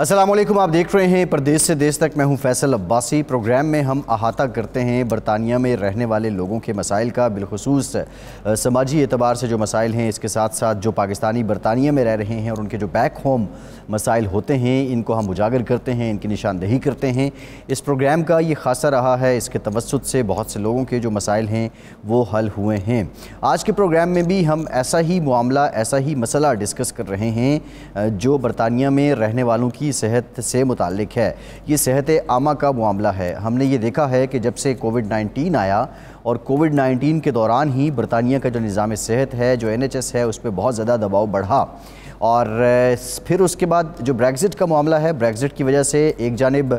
अस्सलामुअलैकुम, आप देख रहे हैं परदेश से देश तक। मैं हूं फैसल अब्बासी। प्रोग्राम में हम अहाता करते हैं बरतानिया में रहने वाले लोगों के मसाइल का, बिलखुसूस समाजी एतबार से जो मसाइल हैं, इसके साथ साथ जो पाकिस्तानी बरतानिया में रह रहे हैं और उनके जो बैक होम मसाइल होते हैं, इनको हम उजागर करते हैं, इनकी निशानदही करते हैं। इस प्रोग्राम का ये खासा रहा है, इसके तवस्सुत से बहुत से लोगों के जो मसाइल हैं वो हल हुए हैं। आज के प्रोग्राम में भी हम ऐसा ही मामला, ऐसा ही मसला डिस्कस कर रहे हैं जो बरतानिया में रहने वालों की सेहत से मुताल्लिक है। ये सेहत आमा का मामला है। हमने ये देखा है कि जब से कोविड-19 आया और कोविड-19 के दौरान ही बरतानिया का जो निज़ाम सेहत है, जो NHS है, उस पर बहुत ज़्यादा दबाव बढ़ा। और फिर उसके बाद जो ब्रेग्ज़िट का मामला है, ब्रेग्ज़िट की वजह से एक जानिब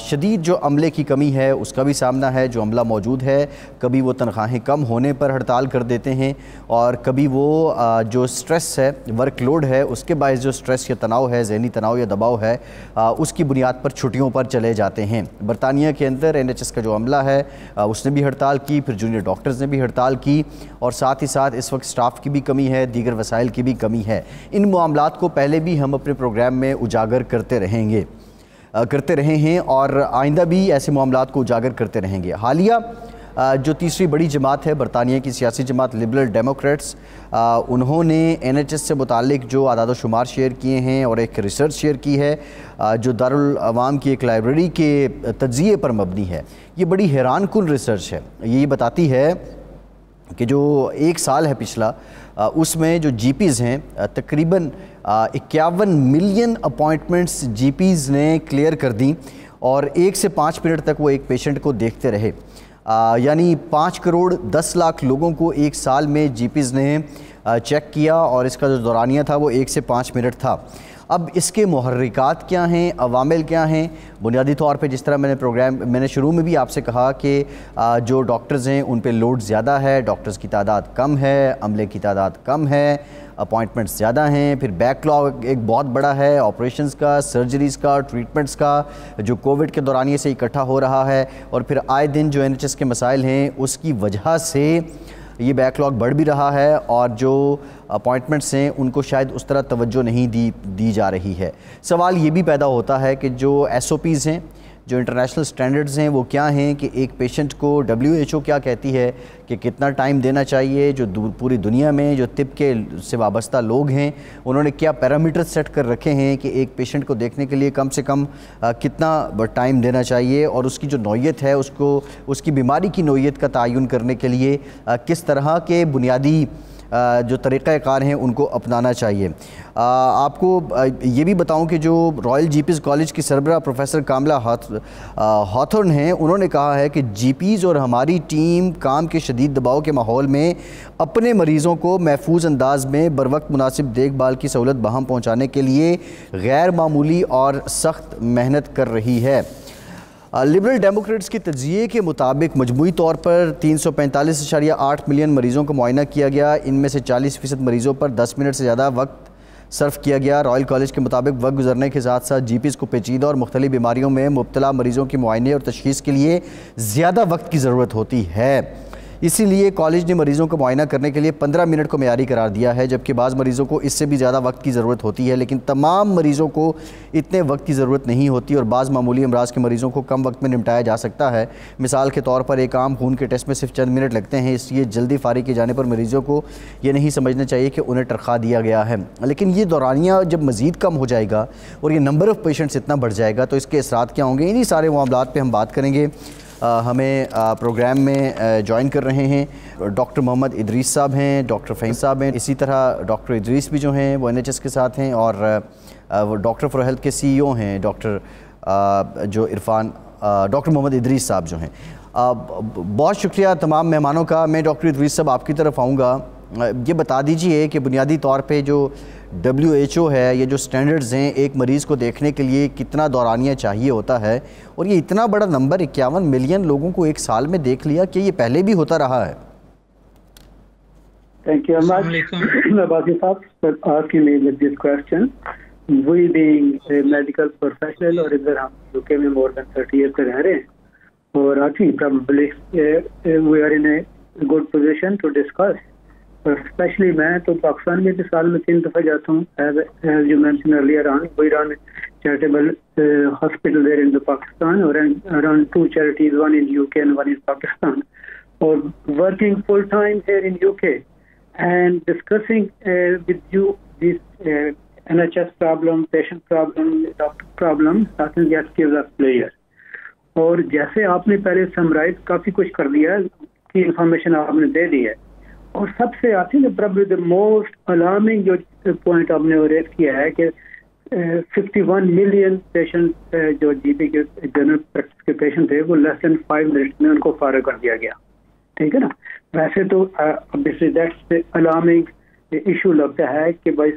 शदीद जो अमले की कमी है उसका भी सामना है। जो अमला मौजूद है, कभी वो तनख्वाहें कम होने पर हड़ताल कर देते हैं और कभी वो जो स्ट्रेस है, वर्कलोड है, उसके बायस जो स्ट्रेस या तनाव है, जहनी तनाव या दबाव है, उसकी बुनियाद पर छुट्टियों पर चले जाते हैं। बरतानिया के अंदर NHS का जो अमला है उसने भी हड़ताल की, फिर जूनियर डॉक्टर्स ने भी हड़ताल की और साथ ही साथ इस वक्त स्टाफ की भी कमी है, दीगर वसाइल की भी कमी है। इन मामलात को पहले भी हम अपने प्रोग्राम में उजागर करते रहे हैं और आइंदा भी ऐसे मामलात को उजागर करते रहेंगे। हालिया जो तीसरी बड़ी जमात है, बरतानिया की सियासी जमात लिबरल डेमोक्रेट्स, उन्होंने NHS से मुतालिक जो आदाद शुमार शेयर किए हैं और एक रिसर्च शेयर की है जो दारुल अवाम की एक लाइब्रेरी के तज्ज़िये पर मबनी है। ये बड़ी हैरान कुन रिसर्च है। ये बताती है कि जो एक साल है पिछला, उसमें जो GPs हैं तकरीबन 51 मिलियन अपॉइंटमेंट्स GPs ने क्लियर कर दी और 1 से 5 मिनट तक वो एक पेशेंट को देखते रहे। यानी 5 करोड़ 10 लाख लोगों को एक साल में GPs ने चेक किया और इसका जो दौरानिया था वो 1 से 5 मिनट था। अब इसके मुहर्रिकात क्या हैं, अवामिल क्या हैं? बुनियादी तौर पे जिस तरह मैंने शुरू में भी आपसे कहा कि जो डॉक्टर्स हैं उन पे लोड ज़्यादा है, डॉक्टर्स की तादाद कम है, अमले की तादाद कम है, अपॉइंटमेंट्स ज़्यादा हैं, फिर बैकलॉग एक बहुत बड़ा है ऑपरेशंस का, सर्जरीज़ का, ट्रीटमेंट्स का, जो कोविड के दौरानिए से इकट्ठा हो रहा है और फिर आए दिन जो NHS के मसाइल हैं उसकी वजह से ये बैकलॉग बढ़ भी रहा है और जो अपॉइंटमेंट्स हैं उनको शायद उस तरह तवज्जो नहीं दी जा रही है। सवाल ये भी पैदा होता है कि जो SOPs हैं, जो इंटरनेशनल स्टैंडर्ड्स हैं, वो क्या हैं कि एक पेशेंट को WHO क्या कहती है कि कितना टाइम देना चाहिए। जो पूरी दुनिया में जो तिब के से वाबस्ता लोग हैं उन्होंने क्या पैरामीटर सेट कर रखे हैं कि एक पेशेंट को देखने के लिए कम से कम कितना टाइम देना चाहिए और उसकी जो नौयत है, उसकी बीमारी की नौयत का तयन करने के लिए किस तरह के बुनियादी जो तरीक़ाकार हैं उनको अपनाना चाहिए। आपको ये भी बताऊं कि जो रॉयल GPs कॉलेज की सरबराह प्रोफेसर कामला हॉथॉर्न हैं, उन्होंने कहा है कि GPs और हमारी टीम काम के शदीद दबाव के माहौल में अपने मरीज़ों को महफूज अंदाज में बर वक्त मुनासिब देखभाल की सहूलत बहाम पहुँचाने के लिए गैर मामूली और सख्त मेहनत कर रही है। लिबरल डेमोक्रेट्स के तज्ज़िये के मुताबिक मजमूई तौर पर 345.8 मिलियन मरीज़ों को मुआयना किया गया। इनमें से 40% मरीज़ों पर 10 मिनट से ज़्यादा वक्त सर्फ किया गया। रॉयल कॉलेज के मुताबिक वक्त गुजरने के साथ साथ GPs को पेचीदा और मुख्तलिफ बीमारियों में मुब्तला मरीज़ों के मुआयने और तशख़ीस के लिए ज़्यादा वक्त की ज़रूरत होती है। इसीलिए कॉलेज ने मरीज़ों को मुआयना करने के लिए 15 मिनट को मेयारी करार दिया है, जबकि बाज़ मरीज़ों को इससे भी ज़्यादा वक्त की ज़रूरत होती है। लेकिन तमाम मरीज़ों को इतने वक्त की ज़रूरत नहीं होती और बाज़ मामूली अमराज के मरीज़ों को कम वक्त में निपटाया जा सकता है। मिसाल के तौर पर एक आम खून के टेस्ट में सिर्फ चंद मिनट लगते हैं, इसलिए जल्दी फारिग किए जाने पर मरीज़ों को ये नहीं समझना चाहिए कि उन्हें तनख्वाह दिया गया है। लेकिन ये दौरानिया जब मज़ीद कम हो जाएगा और ये नंबर ऑफ़ पेशेंट्स इतना बढ़ जाएगा तो इसके असरात क्या होंगे, इन्हीं सारे मामलात पर हम बात करेंगे। हमें प्रोग्राम में ज्वाइन कर रहे हैं डॉक्टर मोहम्मद इदरीस साहब हैं, डॉक्टर फ़हीम साहब हैं, इसी तरह डॉक्टर इदरीस भी जो हैं वो NHS के साथ हैं और वो डॉक्टर फॉर हेल्थ के CEO हैं, डॉक्टर मोहम्मद इदरीस साहब जो हैं। बहुत शुक्रिया तमाम मेहमानों का। मैं डॉक्टर इदरीस साहब आपकी तरफ आऊँगा। ये बता दीजिए कि बुनियादी तौर पे जो WHO है, ये जो स्टैंडर्ड्स हैं, एक मरीज़ को देखने के लिए कितना दौरानिया चाहिए होता है और ये इतना बड़ा नंबर 51 मिलियन लोगों को एक साल में देख लिया कि ये पहले भी होता रहा है? Thank you very much, Abasi साहब, for asking me this question. We being a medical professional और इधर हम UK में more than 30 years से रह रहे हैं और I think probably we are in a good position to discuss. Specially मैं तो पाकिस्तान में भी साल में 3 दफ़ा जाता हूँ, as you mention earlier on. We run charitable hospital there in the Pakistan, or around 2 charities, one in UK and one in Pakistan, or working full time here in UK and discussing with you this NHS problem, patient problem, doctor problem, I think that gives us pleasure. और जैसे आपने पहले summarise काफी कुछ कर दिया है, की इंफॉर्मेशन आपने दे दी है, और सबसे आती है प्रॉब्ली द मोस्ट अलार्मिंग जो पॉइंट आपने रेज किया है कि 51 मिलियन पेशेंट जो जीपी के जनरल प्रैक्टिस के पेशेंट थे वो लेस देन 5 मिनट्स में उनको फारग कर दिया गया, ठीक है ना। वैसे तो ऑब्वियसली दैट्स अलार्मिंग इशू लगता है कि भाई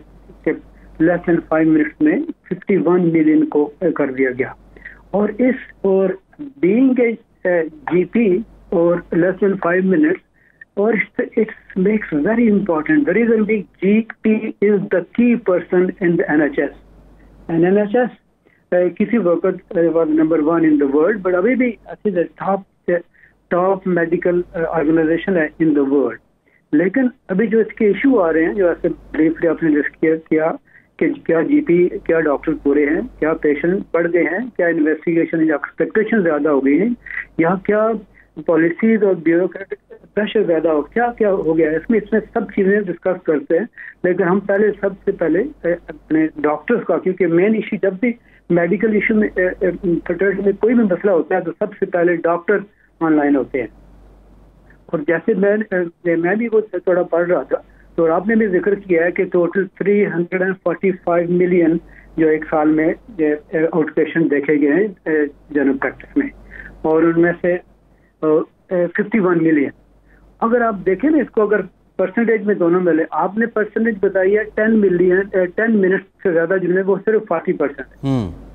लेस देन 5 मिनट्स में 51 मिलियन को कर दिया गया, और बीइंग ए जीपी और लेस देन 5 मिनट्स, और it makes very important. The reason being GP is the key person in the NHS. And NHS किसी वक्त was number 1 in the world, but अभी भी अच्छी top medical organization है in the world. लेकिन अभी जो इसके इशू आ रहे हैं, जो ऐसे ब्रीफली आपने डिस्कस किया कि क्या जीपी, क्या डॉक्टर पूरे हैं, क्या पेशेंट बढ़ गए हैं, क्या इन्वेस्टिगेशन या एक्सपेक्टेशन ज्यादा हो गई है, या क्या पॉलिसीज और ब्यूरोक्रेटिक प्रेशर ज्यादा हो, क्या क्या हो गया, इसमें सब चीजें डिस्कस करते हैं। लेकिन हम सबसे पहले अपने डॉक्टर्स का, क्योंकि मेन इशू जब भी मेडिकल इशू में फर्टिलिटी में कोई भी मसला होता है तो सबसे पहले डॉक्टर ऑनलाइन होते हैं। और जैसे मैं भी वो थोड़ा पढ़ रहा था, तो आपने भी जिक्र किया है कि टोटल 345 मिलियन जो एक साल में आउट पेशेंट देखे गए हैं जनरल प्रैक्टिस में, और उनमें से 51 मिलियन, अगर आप देखें ना इसको, अगर परसेंटेज में दोनों मिले, आपने परसेंटेज बताई है 10 मिनट से ज्यादा जिनमें वो सिर्फ 40% है।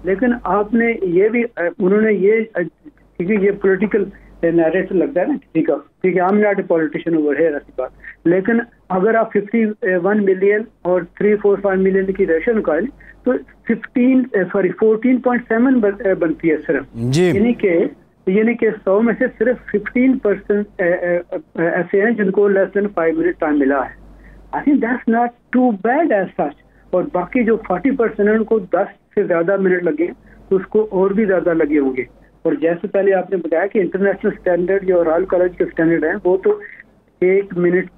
लेकिन आपने ये भी उन्होंने ये, क्योंकि ये पॉलिटिकल नैरेटिव लगता है ना किसी का, क्योंकि I am not a politician over here, ऐसी बात। लेकिन अगर आप 51 मिलियन और 345 मिलियन की रेशियो निकालें तो 14.7 बनती है सिर्फ, यानी कि 100 में से सिर्फ 15% ऐसे हैं जिनको लेस देन 5 मिनट टाइम मिला है। I think that's not too bad as such, और बाकी जो 40% है उनको 10 से ज्यादा मिनट लगे तो उसको और भी ज्यादा लगे होंगे। और जैसे पहले आपने बताया कि इंटरनेशनल स्टैंडर्ड जो रॉयल कॉलेज के स्टैंडर्ड है वो तो 1 मिनट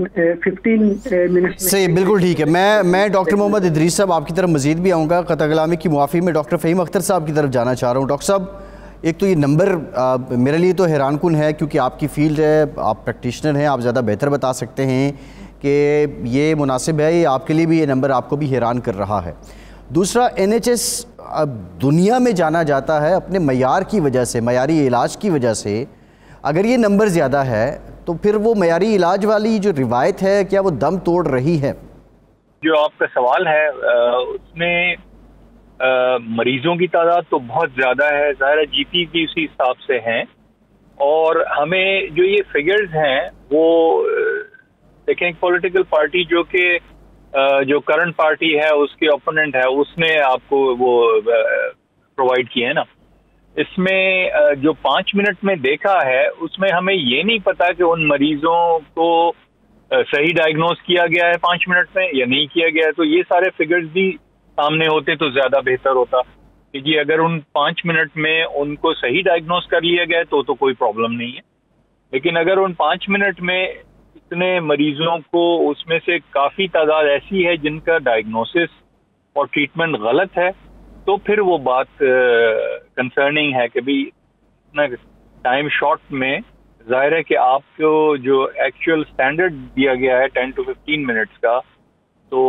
15 मिनट सही, बिल्कुल ठीक है। मैं डॉक्टर मोहम्मद इदरीस साहब आपकी तरफ मजीद भी आऊँगा, क़तअ कलामी की मुआफ़ी में डॉक्टर फ़हीम अख्तर साहब की तरफ जाना चाह रहा हूँ। डॉक्टर साहब, एक तो ये नंबर मेरे लिए तो हैरानकुन है, क्योंकि आपकी फील्ड है, आप प्रैक्टिशनर हैं, आप ज़्यादा बेहतर बता सकते हैं कि ये मुनासिब है, ये आपके लिए भी ये नंबर आपको भी हैरान कर रहा है। दूसरा, NHS दुनिया में जाना जाता है अपने मयार की वजह से, मयारी इलाज की वजह से। अगर ये नंबर ज़्यादा है तो फिर वो मयारी इलाज वाली जो रिवायत है, क्या वो दम तोड़ रही है? जो आपका सवाल है उसमें मरीजों की तादाद तो बहुत ज़्यादा है, ज़ाहिर है जीपी भी उसी हिसाब से हैं, और हमें जो ये फिगर्स हैं वो देखें, पॉलिटिकल पार्टी जो करंट पार्टी है उसके ओपोनेंट है उसने आपको वो प्रोवाइड किए हैं ना। इसमें जो 5 मिनट में देखा है उसमें हमें ये नहीं पता कि उन मरीजों को सही डायग्नोज किया गया है 5 मिनट में या नहीं किया गया है। तो ये सारे फिगर्स भी सामने होते तो ज्यादा बेहतर होता, क्योंकि अगर उन 5 मिनट में उनको सही डायग्नोज कर लिया गया तो कोई प्रॉब्लम नहीं है। लेकिन अगर उन 5 मिनट में इतने मरीजों को, उसमें से काफी तादाद ऐसी है जिनका डायग्नोसिस और ट्रीटमेंट गलत है, तो फिर वो बात कंसर्निंग है कि भाई टाइम शॉर्ट में जाहिर है कि आपको जो एक्चुअल स्टैंडर्ड दिया गया है 10 to 15 मिनट्स का, तो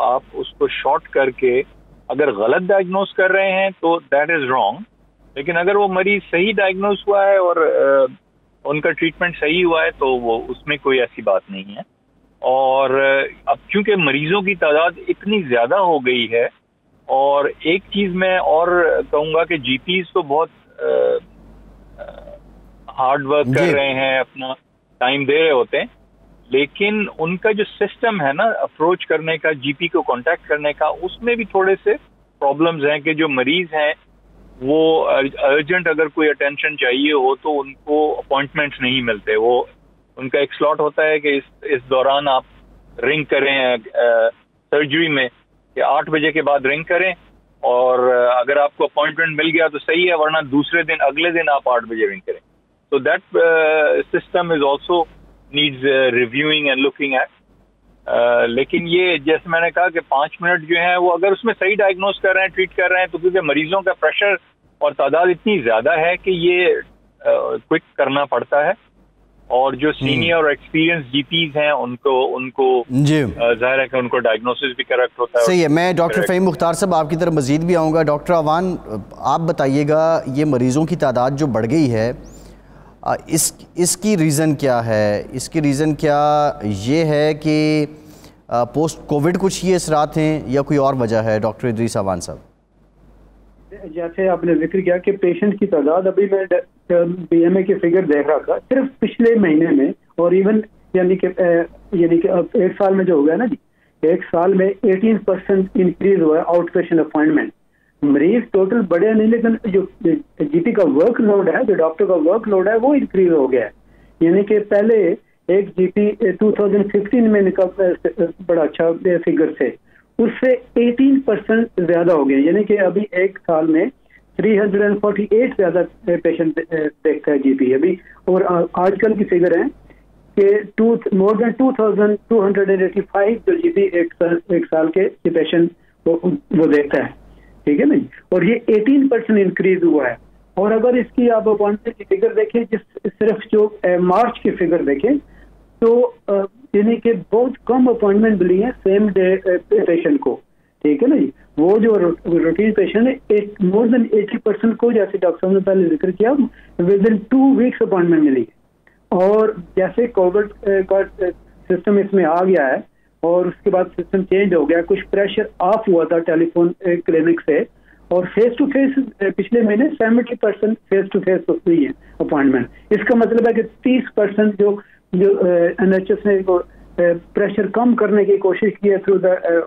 आप उसको शॉर्ट करके अगर गलत डायग्नोज कर रहे हैं तो दैट इज रॉन्ग। लेकिन अगर वो मरीज सही डायग्नोज हुआ है और उनका ट्रीटमेंट सही हुआ है तो वो उसमें कोई ऐसी बात नहीं है। और अब क्योंकि मरीजों की तादाद इतनी ज्यादा हो गई है, और एक चीज मैं और कहूँगा कि जीपीज तो बहुत हार्ड वर्क कर रहे हैं, अपना टाइम दे रहे होते हैं, लेकिन उनका जो सिस्टम है ना अप्रोच करने का, जीपी को कांटेक्ट करने का, उसमें भी थोड़े से प्रॉब्लम्स हैं कि जो मरीज हैं वो अर्जेंट अगर कोई अटेंशन चाहिए हो तो उनको अपॉइंटमेंट्स नहीं मिलते। वो उनका एक स्लॉट होता है कि इस दौरान आप रिंग करें सर्जरी में, कि 8 बजे के बाद रिंग करें और अगर आपको अपॉइंटमेंट मिल गया तो सही है, वरना दूसरे दिन अगले दिन आप 8 बजे रिंग करें। तो that system is also needs reviewing and looking at. लेकिन ये जैसे मैंने कहा कि 5 मिनट जो है वो अगर उसमें सही डायग्नोस कर रहे हैं, ट्रीट कर रहे हैं, तो क्योंकि मरीजों का प्रेशर और तादाद इतनी ज्यादा है कि ये क्विक करना पड़ता है। और जो सीनियर और एक्सपीरियंस जीपीज हैं उनको जाहिर है कि उनको डायग्नोसिस भी करेक्ट होता है। सही है। मैं डॉक्टर फ़हीम मुख्तार साहब आपकी तरफ मजीद भी आऊँगा। डॉक्टर अवान, आप बताइएगा, ये मरीज़ों की तादाद जो बढ़ गई है, इसकी रीज़न क्या है? इसकी रीज़न क्या ये है कि पोस्ट कोविड कुछ ये असरात हैं या कोई और वजह है? डॉक्टर इदरीस अवान साहब, जैसे आपने जिक्र किया कि पेशेंट की तादाद, अभी मैं बीएमए के फिगर देख रहा था, सिर्फ पिछले महीने में और इवन यानी कि अब 1 साल में जो हो गया ना जी, 1 साल में 18% इंक्रीज हुआ है आउट पेशेंट अपॉइंटमेंट। मरीज टोटल बढ़े नहीं, लेकिन जो जीपी का वर्क लोड है, जो डॉक्टर का वर्क लोड है, वो इंक्रीज हो गया है। यानी कि पहले एक जीपी 2015 में निकल बड़ा अच्छा फिगर से, उससे 18% ज्यादा हो गया। यानी कि अभी 1 साल में 348 ज्यादा पेशेंट देखता है जीपी अभी। और आजकल की फिगर है कि मोर देन 2285 जो जीपी एक साल के पेशेंट वो देखता है, ठीक है ना। और ये 18% इंक्रीज हुआ है। और अगर इसकी आप अपॉइंटमेंट की फिगर देखें, सिर्फ जो मार्च की फिगर देखें, तो यानी कि बहुत कम अपॉइंटमेंट मिली है सेम डे पेशेंट को, ठीक है ना जी। वो जो रूटीन पेशेंट है, मोर देन 80% को, जैसे डॉक्टर साहब ने पहले जिक्र किया, विद इन 2 वीक्स अपॉइंटमेंट मिली। और जैसे कोविड का सिस्टम इसमें आ गया है और उसके बाद सिस्टम चेंज हो गया, कुछ प्रेशर ऑफ हुआ था टेलीफोन क्लिनिक से, और फेस टू फेस पिछले महीने 70% फेस टू फेस हुई है अपॉइंटमेंट। इसका मतलब है कि 30% जो NHS ने प्रेशर कम करने की कोशिश की है थ्रू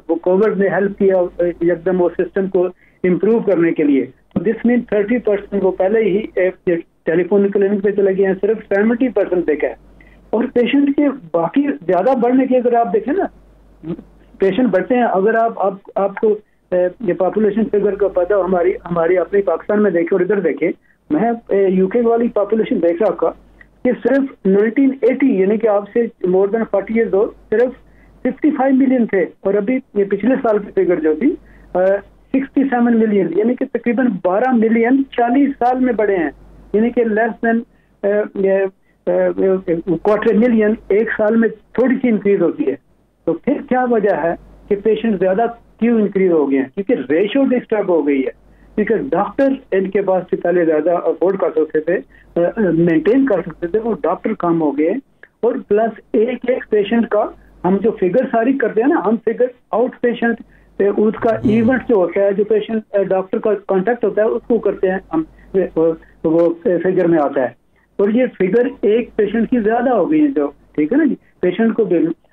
वो कोविड ने हेल्प किया एकदम वो सिस्टम को इम्प्रूव करने के लिए। तो दिस मीन 30% वो पहले ही टेलीफोन क्लिनिक पे चले गए हैं, सिर्फ 70% देखा है। और पेशेंट के बाकी ज्यादा बढ़ने की अगर आप देखें ना, पेशेंट बढ़ते हैं। अगर आपको ये पॉपुलेशन फिगर का पता हो, हमारी अपने पाकिस्तान में देखे और इधर देखे, मैं यूके वाली पॉपुलेशन देख रहा था कि सिर्फ 1980 यानी कि आपसे मोर देन 40 ईयर्स ओल्ड सिर्फ 55 मिलियन थे, और अभी ये पिछले साल की फिगर जो थी 67 मिलियन, यानी कि तकरीबन 12 मिलियन 40 साल में बढ़े हैं। यानी कि लेस देन क्वार्टर मिलियन 1 साल में थोड़ी सी इंक्रीज होती है। तो फिर क्या वजह है कि पेशेंट ज्यादा क्यों इंक्रीज हो गए हैं? क्योंकि रेशो डिस्टर्ब हो गई है, क्योंकि डॉक्टर इनके पास से पहले ज्यादा अफोर्ड कर सकते थे, मेंटेन कर सकते थे, वो डॉक्टर कम हो गए। और प्लस एक पेशेंट का हम जो फिगर सारी करते हैं ना, हम फिगर आउट पेशेंट उसका इवेंट जो होता है, जो पेशेंट डॉक्टर का कांटेक्ट होता है, उसको करते हैं हम, वो फिगर में आता है। और ये फिगर एक पेशेंट की ज्यादा हो गई है जो, ठीक है ना जी। पेशेंट को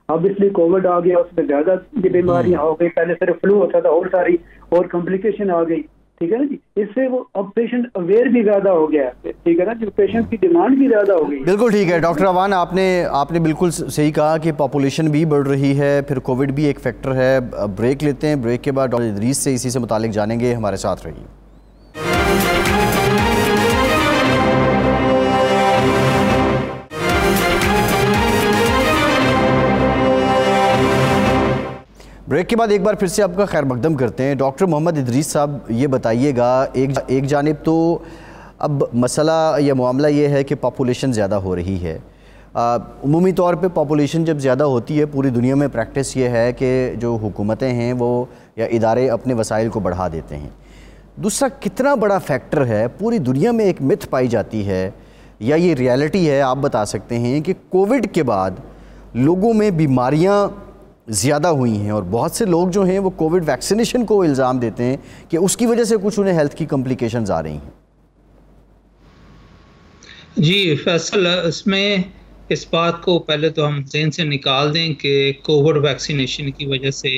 ऑब्वियसली कोविड आ गया, उसमें ज्यादा बीमारियां हो गई, पहले सिर्फ फ्लू होता था और सारी और कॉम्प्लिकेशन आ गई, ठीक है ना जी। इससे वो अब पेशेंट अवेयर भी ज्यादा हो गया, ठीक है ना, जो पेशेंट की डिमांड भी ज्यादा हो गई। बिल्कुल ठीक है डॉक्टर अवान, आपने बिल्कुल सही कहा कि पॉपुलेशन भी बढ़ रही है, फिर कोविड भी एक फैक्टर है। ब्रेक लेते हैं, ब्रेक के बाद डॉक्टर इदरीस से इसी से मुतालिक जानेंगे। हमारे साथ रहिए। ब्रेक के बाद एक बार फिर से आपका खैर मकदम करते हैं। डॉक्टर मोहम्मद इदरीस साहब, ये बताइएगा, एक जानिब तो अब मसला या मामला ये है कि पॉपुलेशन ज़्यादा हो रही है। उमूमी तौर पे पॉपुलेशन जब ज़्यादा होती है, पूरी दुनिया में प्रैक्टिस ये है कि जो हुकूमतें हैं वो या इदारे अपने वसाइल को बढ़ा देते हैं। दूसरा, कितना बड़ा फैक्टर है, पूरी दुनिया में एक मिथ पाई जाती है या ये रियलिटी है, आप बता सकते हैं कि कोविड के बाद लोगों में बीमारियाँ ज़्यादा हुई हैं और बहुत से लोग जो हैं वो कोविड वैक्सीनेशन को इल्ज़ाम देते हैं कि उसकी वजह से कुछ उन्हें हेल्थ की कॉम्प्लिकेशंस आ रही हैं। जी फैसल, इसमें इस बात को पहले तो हम ज़हन से निकाल दें कि कोविड वैक्सीनेशन की वजह से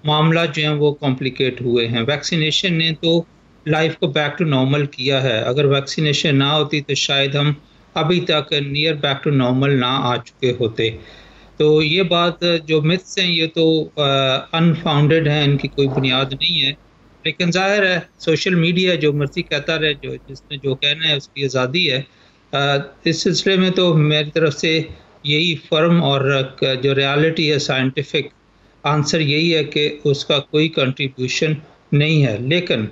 मामला जो हैं वो कॉम्प्लिकेट हुए हैं। वैक्सीनेशन ने तो लाइफ को बैक टू नॉर्मल किया है, अगर वैक्सीनेशन ना होती तो शायद हम अभी तक नियर बैक टू नॉर्मल ना आ चुके होते। तो ये बात जो मिथ्स हैं ये तो अनफाउंडेड हैं, इनकी कोई बुनियाद नहीं है। लेकिन जाहिर है सोशल मीडिया जो मर्जी कहता रहे, जो जिसने जो कहना है उसकी आज़ादी है। इस सिलसिले में तो मेरी तरफ से यही फर्म और जो रियलिटी है, साइंटिफिक आंसर यही है कि उसका कोई कंट्रीब्यूशन नहीं है। लेकिन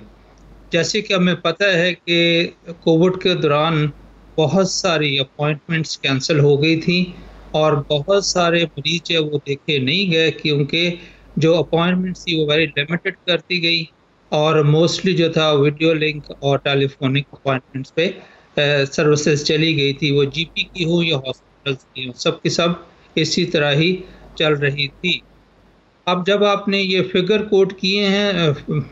जैसे कि हमें पता है कि कोविड के दौरान बहुत सारी अपॉइंटमेंट्स कैंसिल हो गई थी और बहुत सारे मरीज जो वो देखे नहीं गए क्योंकि जो अपॉइंटमेंट्स थी वो वेरी लिमिटेड कर दी गई और मोस्टली जो था वीडियो लिंक और टेलीफोनिक अपॉइंटमेंट्स पे सर्विसेज चली गई थी, वो जीपी की हो या हॉस्पिटल्स की हो, सब की सब इसी तरह ही चल रही थी। अब जब आपने ये फिगर कोट किए हैं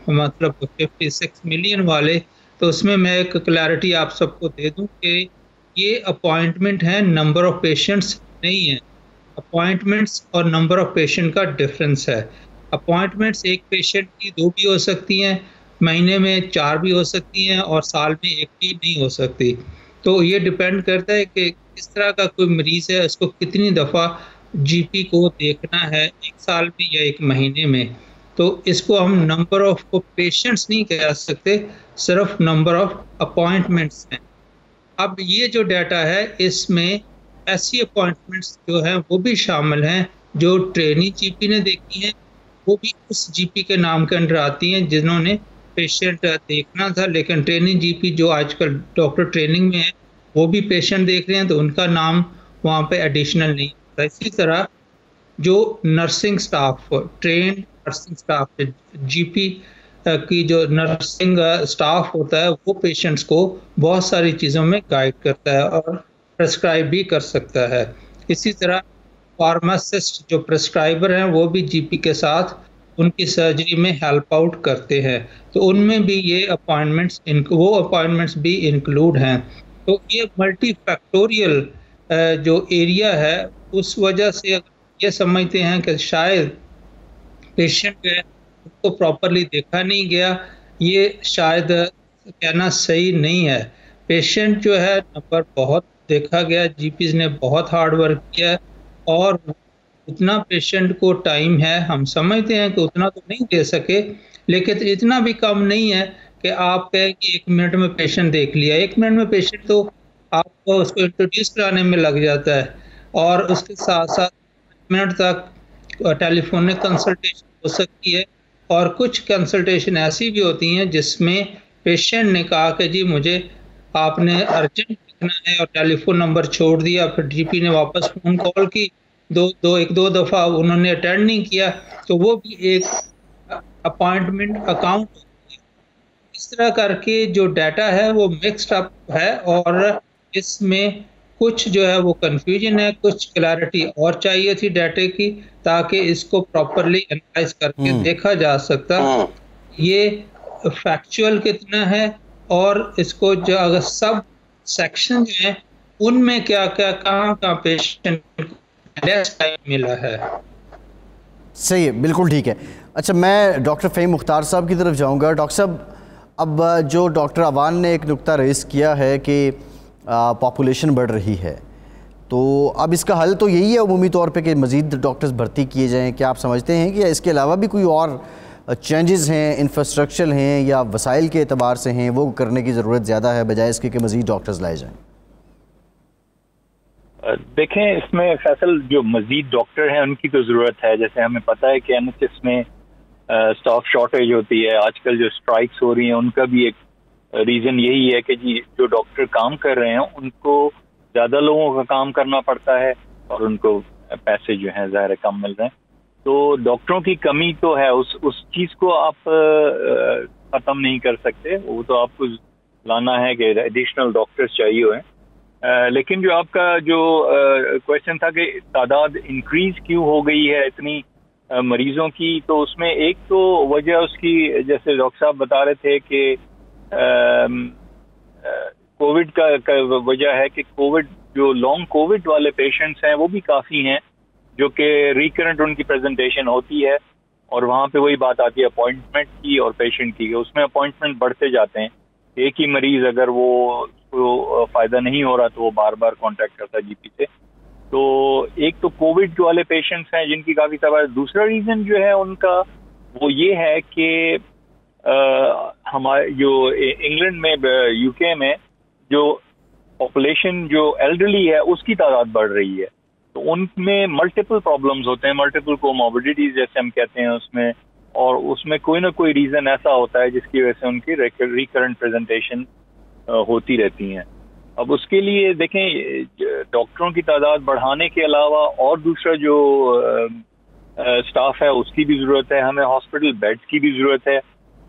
मतलब 56 मिलियन वाले, तो उसमें मैं एक क्लैरिटी आप सबको दे दूं कि ये अपॉइंटमेंट है, नंबर ऑफ पेशेंट्स नहीं है। अपॉइंटमेंट्स और नंबर ऑफ पेशेंट का डिफरेंस है। अपॉइंटमेंट्स एक पेशेंट की 2 भी हो सकती हैं, महीने में 4 भी हो सकती हैं और साल में 1 भी नहीं हो सकती। तो ये डिपेंड करता है कि किस तरह का कोई मरीज है, उसको कितनी दफ़ा जीपी को देखना है, 1 साल में या 1 महीने में। तो इसको हम नंबर ऑफ पेशेंट्स नहीं कह सकते, सिर्फ नंबर ऑफ अपॉइंटमेंट्स हैं। अब ये जो डाटा है इसमें ऐसी अपॉइंटमेंट्स जो हैं वो भी शामिल हैं जो ट्रेनी जीपी ने देखी हैं, वो भी उस जीपी के नाम के अंडर आती हैं जिन्होंने पेशेंट देखना था। लेकिन ट्रेनिंग जीपी जो आजकल डॉक्टर ट्रेनिंग में है वो भी पेशेंट देख रहे हैं, तो उनका नाम वहाँ पे एडिशनल नहीं होता। इसी तरह जो nursing staff, trend nursing staff, GP की जो नर्सिंग स्टाफ होता है वो पेशेंट्स को बहुत सारी चीज़ों में गाइड करता है और प्रेस्क्राइब भी कर सकता है। इसी तरह फार्मासिस्ट जो प्रेस्क्राइबर हैं वो भी जीपी के साथ उनकी सर्जरी में हेल्प आउट करते हैं, तो उनमें भी ये अपॉइंटमेंट्स वो अपॉइंटमेंट्स भी इंक्लूड हैं। तो ये मल्टी फैक्टोरियल जो एरिया है, उस वजह से ये समझते हैं कि शायद पेशेंट जो है उसको प्रॉपरली देखा नहीं गया, ये शायद कहना सही नहीं है। पेशेंट जो है नंबर बहुत देखा गया, जीपीज ने बहुत हार्ड वर्क किया और उतना पेशेंट को टाइम है, हम समझते हैं कि उतना तो नहीं दे सके, लेकिन इतना भी कम नहीं है कि आप कहें कि 1 मिनट में पेशेंट देख लिया। 1 मिनट में पेशेंट तो आपको उसको इंट्रोड्यूस कराने में लग जाता है और उसके साथ साथ मिनट तक टेलीफोनिक कंसल्टेशन हो सकती है और कुछ कंसल्टेशन ऐसी भी होती हैं जिसमें पेशेंट ने कहा कि जी मुझे आपने अर्जेंट देखना है और टेलीफोन नंबर छोड़ दिया, फिर जीपी ने वापस फ़ोन कॉल की, एक दो दफ़ा उन्होंने अटेंड नहीं किया, तो वो भी एक अपॉइंटमेंट अकाउंट। इस तरह करके जो डाटा है वो मिक्स्ड अप है और इसमें कुछ जो है वो कंफ्यूजन है, कुछ क्लैरिटी और चाहिए थी डाटे की ताकि इसको प्रॉपरली एनालाइज करके देखा जा सकता ये फैक्चुअल कितना है और इसको जो अगर सब सेक्शन जो है उनमें क्या क्या कहाँ पेशेंट लेस टाइम मिला है। सही है, बिल्कुल ठीक है। अच्छा, मैं डॉक्टर फ़हीम मुख्तार साहब की तरफ जाऊंगा। डॉक्टर साहब, अब जो डॉक्टर अवान ने एक नुक्ता रेज़ किया है कि पॉपुलेशन बढ़ रही है, तो अब इसका हल तो यही है उमूमी तौर पे कि मज़ीद डॉक्टर्स भर्ती किए जाएं। क्या आप समझते हैं कि इसके अलावा भी कोई और चेंजेस हैं, इंफ्रास्ट्रक्चर हैं या वसाइल के एतबार से हैं, वो करने की ज़रूरत ज़्यादा है बजाय इसके कि मज़ीद डॉक्टर्स लाए जाएँ? देखें, इसमें फैसल जो मज़ीद डॉक्टर हैं उनकी तो ज़रूरत है। जैसे हमें पता है कि NHS में स्टाफ शॉर्टेज होती है, आजकल जो स्ट्राइक्स हो रही हैं उनका भी एक रीज़न यही है कि जी जो डॉक्टर काम कर रहे हैं उनको ज़्यादा लोगों का काम करना पड़ता है और उनको पैसे जो हैं ज़ाहिर कम मिल रहे हैं। तो डॉक्टरों की कमी तो है, उस चीज़ को आप ख़त्म नहीं कर सकते, वो तो आपको लाना है कि एडिशनल डॉक्टर्स चाहिए हुए। लेकिन जो आपका जो क्वेश्चन था कि तादाद इंक्रीज क्यों हो गई है इतनी मरीजों की, तो उसमें एक तो वजह उसकी, जैसे डॉक्टर साहब बता रहे थे कि कोविड का वजह है कि कोविड जो लॉन्ग कोविड वाले पेशेंट्स हैं वो भी काफ़ी हैं जो कि रिकरेंट उनकी प्रेजेंटेशन होती है और वहाँ पे वही बात आती है अपॉइंटमेंट की और पेशेंट की, उसमें अपॉइंटमेंट बढ़ते जाते हैं। एक ही मरीज अगर वो उसको फ़ायदा नहीं हो रहा तो वो बार बार कांटेक्ट करता है जीपी से। तो एक तो कोविड वाले पेशेंट्स हैं जिनकी काफ़ी तबाह। दूसरा रीज़न जो है उनका वो ये है कि हमारे जो इंग्लैंड में, यूके में जो पॉपुलेशन जो एल्डरली है उसकी तादाद बढ़ रही है, तो उनमें मल्टीपल प्रॉब्लम्स होते हैं, मल्टीपल कोमॉर्बिडिटीज जैसे हम कहते हैं उसमें, और उसमें कोई ना कोई रीज़न ऐसा होता है जिसकी वजह से उनकी रिकरेंट प्रेजेंटेशन होती रहती हैं। अब उसके लिए देखें, डॉक्टरों की तादाद बढ़ाने के अलावा और दूसरा जो स्टाफ है उसकी भी ज़रूरत है, हमें हॉस्पिटल बेड्स की भी ज़रूरत है।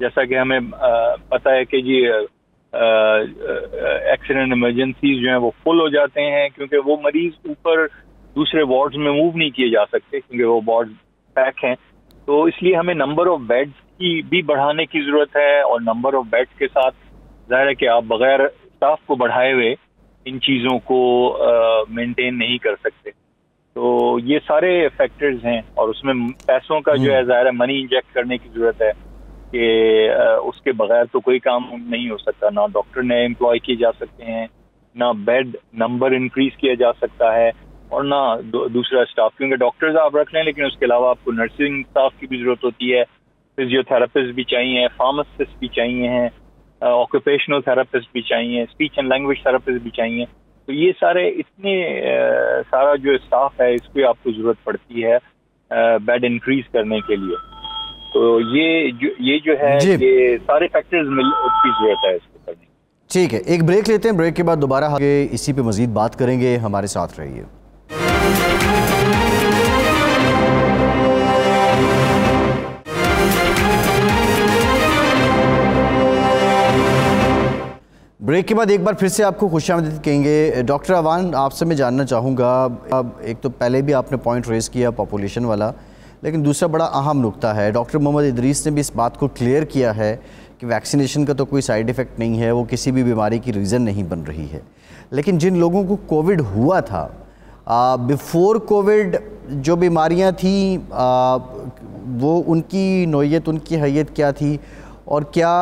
जैसा कि हमें पता है कि जी एक्सीडेंट इमरजेंसीज जो हैं वो फुल हो जाते हैं, क्योंकि वो मरीज ऊपर दूसरे वार्ड्स में मूव नहीं किए जा सकते क्योंकि वो वार्ड पैक हैं। तो इसलिए हमें नंबर ऑफ बेड्स की भी बढ़ाने की ज़रूरत है, और नंबर ऑफ बेड्स के साथ जाहिर है कि आप बगैर स्टाफ को बढ़ाए हुए इन चीज़ों को मेंटेन नहीं कर सकते। तो ये सारे फैक्टर्स हैं, और उसमें पैसों का जो है ज़ाहिर है मनी इंजेक्ट करने की ज़रूरत है कि उसके बगैर तो कोई काम नहीं हो सकता। ना डॉक्टर नए एम्प्लॉय किए जा सकते हैं, ना बेड नंबर इंक्रीज किया जा सकता है, और ना दूसरा स्टाफ, क्योंकि डॉक्टर्स आप रख लें लेकिन उसके अलावा आपको नर्सिंग स्टाफ की भी ज़रूरत होती है, फिजियोथेरापिस्ट भी चाहिए, फार्मासिस्ट भी चाहिए हैं, ऑक्यूपेशनल थेरापिस्ट भी चाहिए, स्पीच एंड लैंग्वेज थेरापिस्ट भी चाहिए। तो ये सारे इतने सारा जो स्टाफ है इसकी आपको ज़रूरत पड़ती है बेड इंक्रीज करने के लिए। तो ये जो है ये सारे फैक्टर्स की ज़रूरत है इसको करने की। ठीक है, एक ब्रेक लेते हैं, ब्रेक के बाद दोबारा आगे इसी पे मज़ीद बात करेंगे, हमारे साथ रहिए। ब्रेक के बाद एक बार फिर से आपको खुशामदीद कहेंगे। डॉक्टर अवान, आपसे मैं जानना चाहूँगा, अब एक तो पहले भी आपने पॉइंट रेज़ किया पॉपुलेशन वाला, लेकिन दूसरा बड़ा अहम नुक्ता है, डॉक्टर मोहम्मद इदरीस ने भी इस बात को क्लियर किया है कि वैक्सीनेशन का तो कोई साइड इफ़ेक्ट नहीं है, वो किसी भी बीमारी की रीज़न नहीं बन रही है। लेकिन जिन लोगों को कोविड हुआ था, बिफोर कोविड जो बीमारियां थी वो उनकी नौयत, उनकी हैयत क्या थी, और क्या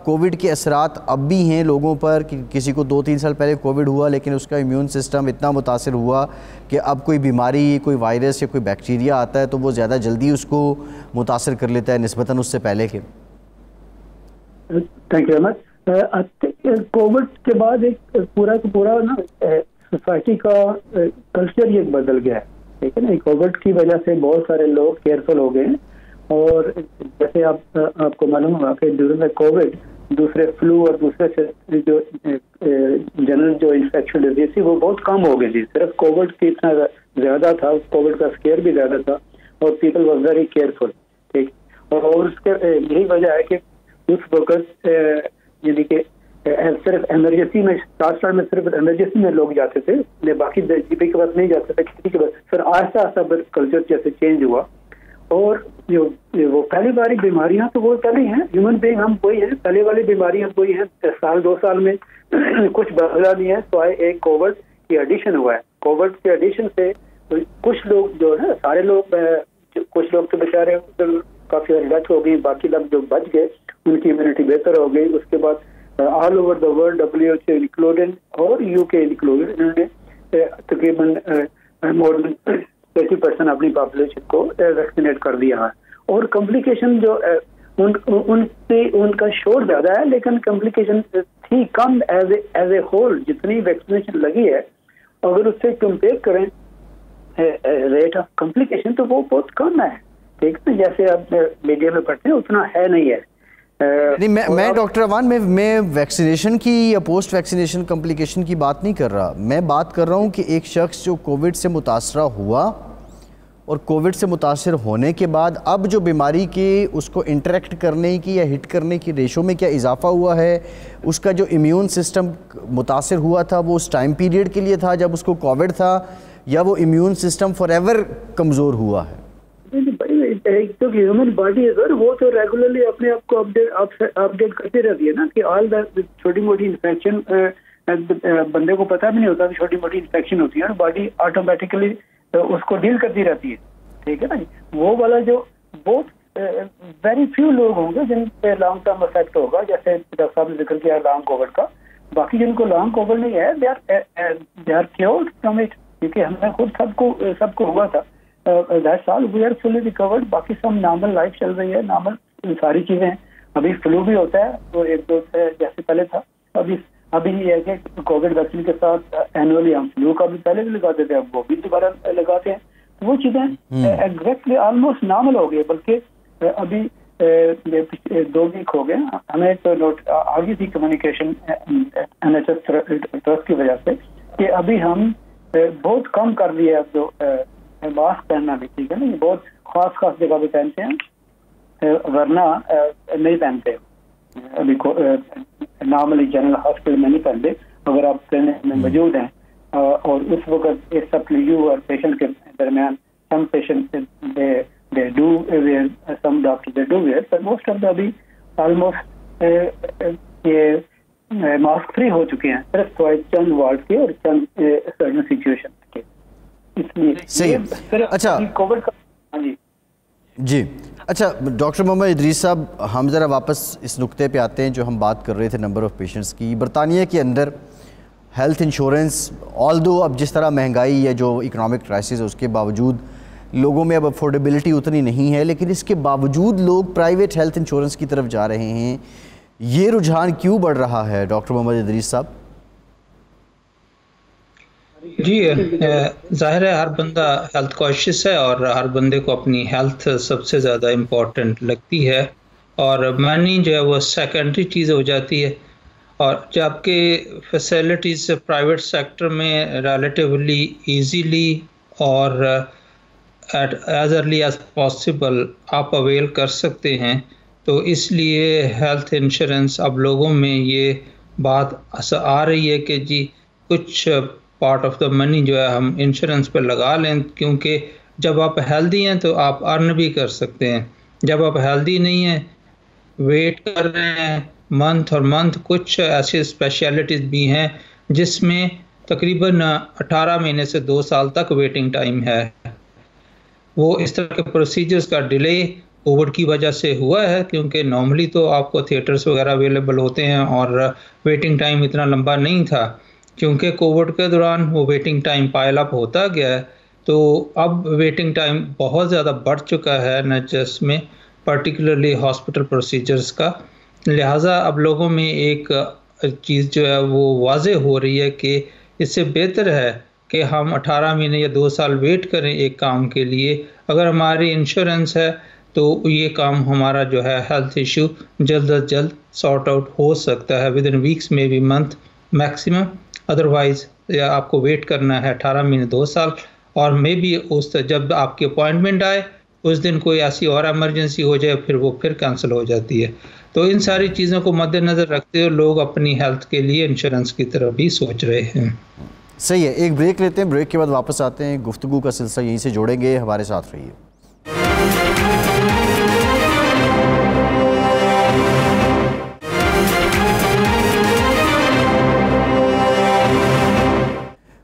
कोविड के असरात अब भी हैं लोगों पर कि किसी को 2-3 साल पहले कोविड हुआ लेकिन उसका इम्यून सिस्टम इतना मुतासिर हुआ कि अब कोई बीमारी, कोई वायरस या कोई बैक्टीरिया आता है तो वो ज़्यादा जल्दी उसको मुतासिर कर लेता है निस्बतन उससे पहले के? Thank you very much. Covid के बाद एक पूरा ना सोसाइटी का कल्चर ये बदल गया है, ठीक है ना। कोविड की वजह से बहुत सारे लोग केयरफुल हो गए हैं, और जैसे आपको मालूम होगा कि ड्यूरिंग द कोविड दूसरे फ्लू और दूसरे से जो जनरल जो इन्फेक्शन डिजीज थी वो बहुत कम हो गई थी। सिर्फ कोविड की इतना ज्यादा था, कोविड का स्केयर भी ज्यादा था, और पीपल वाज वेरी केयरफुल, ठीक। और उसके यही वजह है कि उस वक्त यानी कि सिर्फ इमरजेंसी में स्टार्ट में सिर्फ इमरजेंसी में लोग जाते थे, बाकी जीपी के पास नहीं जाते थे, किसी के पास। फिर आहिस्ता आहिस्ता कल्चर जैसे चेंज हुआ, और जो वो पहली वाली बीमारियां तो वो पहले हैं, ह्यूमन बीइंग हम वही हैं, पहले वाली बीमारियां वही हैं। साल 2 साल में कुछ बदला नहीं है, तो एक कोविड की एडिशन हुआ है। कोविड के एडिशन से कुछ लोग जो है, सारे लोग, कुछ लोग तो बेचारे काफी डेथ हो गई, बाकी लोग जो बच गए उनकी इम्यूनिटी बेहतर हो गई। उसके बाद all over the world WHO included और यूके इंक्लूडेड, इन्होंने तकरीबन मोर देन 80% अपनी पॉपुलेशन को वैक्सीनेट कर दिया है। और कॉम्प्लिकेशन जो उनसे उनका शोर ज्यादा है, लेकिन कॉम्प्लिकेशन थी कम एज ए होल। जितनी वैक्सीनेशन लगी है अगर उससे कंपेयर करें रेट ऑफ कॉम्प्लिकेशन तो वो बहुत कम है, ठीक है। जैसे आप मीडिया में पढ़ते हैं उतना है नहीं है। नहीं, मैं डॉक्टर अवान मैं वैक्सीनेशन की या पोस्ट वैक्सीनेशन कॉम्प्लिकेशन की बात नहीं कर रहा। मैं बात कर रहा हूँ कि एक शख्स जो कोविड से मुतासरा हुआ और कोविड से मुतासर होने के बाद अब जो बीमारी के उसको इंटरेक्ट करने की या हिट करने की रेशो में क्या इजाफा हुआ है, उसका जो इम्यून सिस्टम मुतासर हुआ था वो उस टाइम पीरियड के लिए था जब उसको कोविड था, या वो इम्यून सिस्टम फॉरएवर कमज़ोर हुआ है? एक तो ह्यूमन बॉडी है सर, वो तो रेगुलरली अपने आप को अपडेट करती रहती है ना, कि ऑल द छोटी मोटी इन्फेक्शन बंदे को पता भी नहीं होता, छोटी मोटी इन्फेक्शन होती है और बॉडी ऑटोमेटिकली उसको डील करती रहती है, ठीक है ना। वो वाला जो बहुत वेरी फ्यू लोग होंगे जिन पे लॉन्ग टर्म इफेक्ट होगा, जैसे डॉक्टर साहब ने जिक्र किया लॉन्ग कोविड का। बाकी जिनको लॉन्ग कोविड नहीं है they are cured from it, क्योंकि हमने खुद सबको हुआ था। दैट साल वी आर फुली रिकवर्ड, बाकी सब नॉर्मल लाइफ चल रही है, नॉर्मल सारी चीजें अभी फ्लू भी होता है तो एक डोज जैसे पहले था। अभी ये है कि कोविड वैक्सीन के साथ एनुअली हम फ्लू का भी पहले भी लगाते थे, अब वो भी दोबारा लगाते हैं। तो वो चीजें एग्जैक्टली ऑलमोस्ट नॉर्मल हो गई, बल्कि अभी 2 वीक हो गए हमें तो नोट आ गई थी कम्युनिकेशन NHS ट्रस्ट की वजह से कि अभी हम बहुत कम कर दिया अब जो मास्क पहनना भी, ठीक है ना, ये बहुत खास जगह पे पहनते हैं, वरना नहीं पहनते अभी नॉर्मली जनरल हॉस्पिटल में नहीं पहनते। अगर आप क्लिनिक में मौजूद हैं और उस वक्त यू और पेशेंट के दरमियान some patient they do wear, some doctors they do wear, but most of the अभी ऑलमोस्ट ये मास्क फ्री हो चुके हैं, सिर्फ चंद वार्ड के और चंद सर्टन सिचुएशन के। इसलिए सही। अच्छा कोविड का, हाँ जी अच्छा डॉक्टर मोहम्मद इदरीस साहब, हम ज़रा वापस इस नुक्ते पे आते हैं जो हम बात कर रहे थे नंबर ऑफ़ पेशेंट्स की। बरतानिया के अंदर हेल्थ इंश्योरेंस, ऑल्दो अब जिस तरह महंगाई या जो इकोनॉमिक क्राइसिस है उसके बावजूद लोगों में अब अफोर्डेबिलिटी उतनी नहीं है, लेकिन इसके बावजूद लोग प्राइवेट हेल्थ इंश्योरेंस की तरफ जा रहे हैं। ये रुझान क्यों बढ़ रहा है डॉक्टर मोहम्मद इदरीस साहब? जी जाहिर है हर बंदा हेल्थ कॉशियस है और हर बंदे को अपनी हेल्थ सबसे ज़्यादा इम्पोर्टेंट लगती है और मनी जो है वो सेकेंडरी चीज़ हो जाती है। और जबकि फैसिलिटीज़ प्राइवेट सेक्टर में रिलेटिवली इजीली और एज अर्ली एज पॉसिबल आप अवेल कर सकते हैं, तो इसलिए हेल्थ इंश्योरेंस अब लोगों में ये बात आ रही है कि जी कुछ पार्ट ऑफ द मनी जो है हम इंश्योरेंस पर लगा लें, क्योंकि जब आप हेल्दी हैं तो आप अर्न भी कर सकते हैं। जब आप हेल्दी नहीं हैं, वेट कर रहे हैं मंथ और मंथ, कुछ ऐसी स्पेशलिटीज़ भी हैं जिसमें तकरीबन 18 महीने से 2 साल तक वेटिंग टाइम है। वो इस तरह के प्रोसीजर्स का डिले कोविड की वजह से हुआ है, क्योंकि नॉर्मली तो आपको थिएटर्स वगैरह अवेलेबल होते हैं और वेटिंग टाइम इतना लंबा नहीं था। क्योंकि कोविड के दौरान वो वेटिंग टाइम पाइल अप होता गया है, तो अब वेटिंग टाइम बहुत ज़्यादा बढ़ चुका है NHS में, पर्टिकुलरली हॉस्पिटल प्रोसीजर्स का। लिहाजा अब लोगों में एक चीज़ जो है वो वाज़े हो रही है कि इससे बेहतर है कि हम 18 महीने या 2 साल वेट करें एक काम के लिए। अगर हमारी इंश्योरेंस है तो ये काम हमारा जो है हेल्थ इशू जल्द अज जल्द सॉर्ट आउट हो सकता है, विद इन वीक्स में भी मंथ मैक्सिमम। अदरवाइज़ या आपको वेट करना है 18 महीने 2 साल, और मे बी उस जब आपकी अपॉइंटमेंट आए उस दिन कोई ऐसी और इमरजेंसी हो जाए फिर वो फिर कैंसिल हो जाती है। तो इन सारी चीज़ों को मद्देनज़र रखते हुए लोग अपनी हेल्थ के लिए इंश्योरेंस की तरफ भी सोच रहे हैं। सही है, एक ब्रेक लेते हैं, ब्रेक के बाद वापस आते हैं, गुफ्तगू का सिलसिला यहीं से जोड़ेंगे, हमारे साथ रहिए।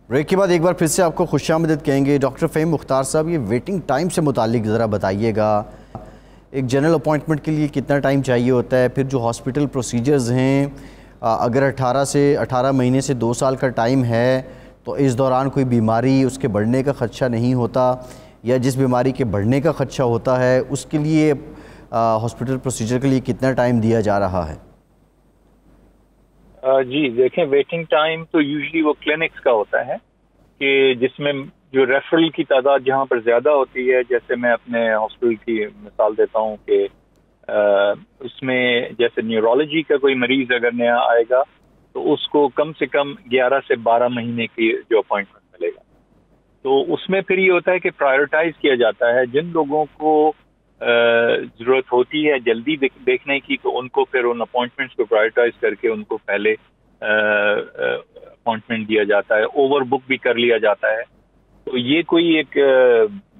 ब्रेक के बाद एक बार फिर से आपको खुशामदीद कहेंगे। डॉक्टर फ़हीम मुख्तार साहब, ये वेटिंग टाइम से मुतालिक ज़रा बताइएगा, एक जनरल अपॉइंटमेंट के लिए कितना टाइम चाहिए होता है? फिर जो हॉस्पिटल प्रोसीजर्स हैं, अगर 18 महीने से 2 साल का टाइम है तो इस दौरान कोई बीमारी उसके बढ़ने का ख़दशा नहीं होता, या जिस बीमारी के बढ़ने का ख़दशा होता है उसके लिए हॉस्पिटल प्रोसीजर के लिए कितना टाइम दिया जा रहा है? जी देखें, वेटिंग टाइम तो यूजुअली वो क्लिनिक्स का होता है कि जिसमें जो रेफरल की तादाद जहाँ पर ज़्यादा होती है, जैसे मैं अपने हॉस्पिटल की मिसाल देता हूँ कि उसमें जैसे न्यूरोलॉजी का कोई मरीज़ अगर नया आएगा तो उसको कम से कम 11 से 12 महीने की जो अपॉइंटमेंट मिलेगा। तो उसमें फिर ये होता है कि प्रायोरिटाइज किया जाता है जिन लोगों को ज़रूरत होती है जल्दी देखने की, तो उनको फिर उन अपॉइंटमेंट्स को प्रायोरिटाइज करके उनको पहले अपॉइंटमेंट दिया जाता है, ओवर बुक भी कर लिया जाता है। तो ये कोई एक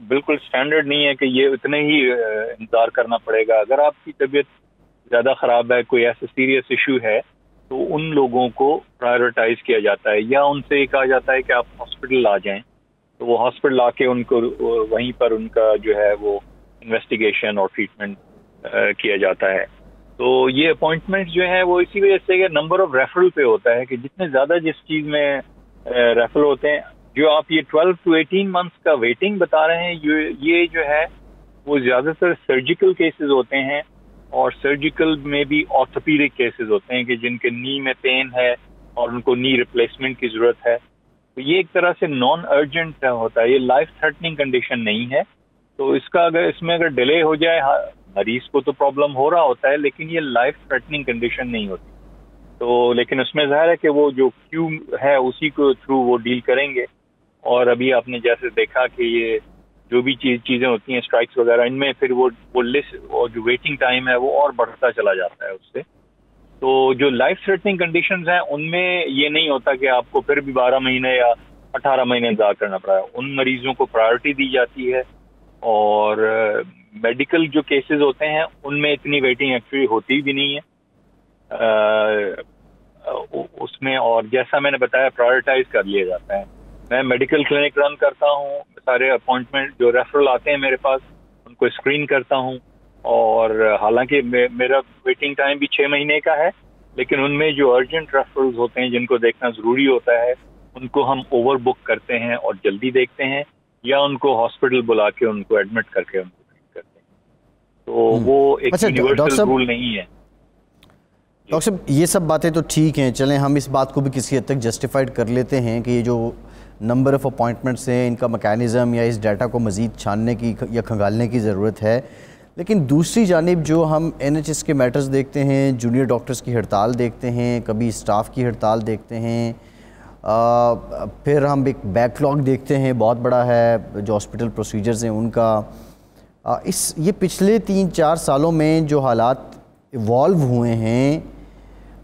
बिल्कुल स्टैंडर्ड नहीं है कि ये उतने ही इंतज़ार करना पड़ेगा। अगर आपकी तबीयत ज़्यादा ख़राब है, कोई ऐसा सीरियस इशू है, तो उन लोगों को प्रायोरिटाइज किया जाता है, या उनसे कहा जाता है कि आप हॉस्पिटल आ जाएं, तो वो हॉस्पिटल आके उनको वहीं पर उनका जो है वो इन्वेस्टिगेशन और ट्रीटमेंट किया जाता है। तो ये अपॉइंटमेंट जो है वो इसी वजह से नंबर ऑफ रेफरल पे होता है कि जितने ज़्यादा जिस चीज़ में रेफरल होते हैं, जो आप ये 12 to 18 मंथ्स का वेटिंग बता रहे हैं, ये जो है वो ज़्यादातर सर्जिकल केसेस होते हैं और सर्जिकल में भी ऑर्थोपीडिक केसेस होते हैं कि जिनके नी में पेन है और उनको नी रिप्लेसमेंट की ज़रूरत है। तो ये एक तरह से नॉन अर्जेंट होता है, ये लाइफ थ्रेटनिंग कंडीशन नहीं है। तो इसमें अगर डिले हो जाए, मरीज को तो प्रॉब्लम हो रहा होता है, लेकिन ये लाइफ थ्रेटनिंग कंडीशन नहीं होती। तो लेकिन उसमें ज़ाहिर है कि वो जो क्यू है उसी को थ्रू वो डील करेंगे। और अभी आपने जैसे देखा कि ये जो भी चीज़ें होती हैं स्ट्राइक्स वगैरह, इनमें फिर वो लिस्ट और जो वेटिंग टाइम है वो और बढ़ता चला जाता है उससे। तो जो लाइफ थ्रेटनिंग कंडीशंस हैं उनमें ये नहीं होता कि आपको फिर भी 12 महीने या 18 महीने इंतजार करना पड़ा है। उन मरीजों को प्रायोरिटी दी जाती है और मेडिकल जो केसेस होते हैं उनमें इतनी वेटिंग एक्चुअली होती भी नहीं है उसमें। और जैसा मैंने बताया प्रायोरिटाइज कर लिया जाता है। मैं मेडिकल क्लिनिक रन करता हूँ, सारे अपॉइंटमेंट जो रेफरल आते हैं मेरे पास उनको स्क्रीन करता हूँ। और हालांकि मेरा वेटिंग टाइम भी 6 महीने का है, लेकिन उनमें जो अर्जेंट रेफरल्स होते हैं जिनको देखना ज़रूरी होता है उनको हम ओवर बुक करते हैं और जल्दी देखते हैं, या उनको हॉस्पिटल बुला के उनको एडमिट करके उनको ट्रीट करते हैं। तो वो एक यूनिवर्सल रूल नहीं है। डॉक्टर साहब, ये सब बातें तो ठीक हैं, चलें हम इस बात को भी किसी हद तक जस्टिफाइड कर लेते हैं कि ये जो नंबर ऑफ़ अपॉइंटमेंट्स हैं इनका मैकेनिज़्म या इस डाटा को मज़ीद छानने की या खंगालने की ज़रूरत है। लेकिन दूसरी जानिब जो हम NHS के मैटर्स देखते हैं, जूनियर डॉक्टर्स की हड़ताल देखते हैं, कभी स्टाफ की हड़ताल देखते हैं, फिर हम एक बैकलॉग देखते हैं बहुत बड़ा है जो हॉस्पिटल प्रोसीजर्स हैं उनका। ये पिछले 3-4 सालों में जो हालात इवॉल्व हुए हैं,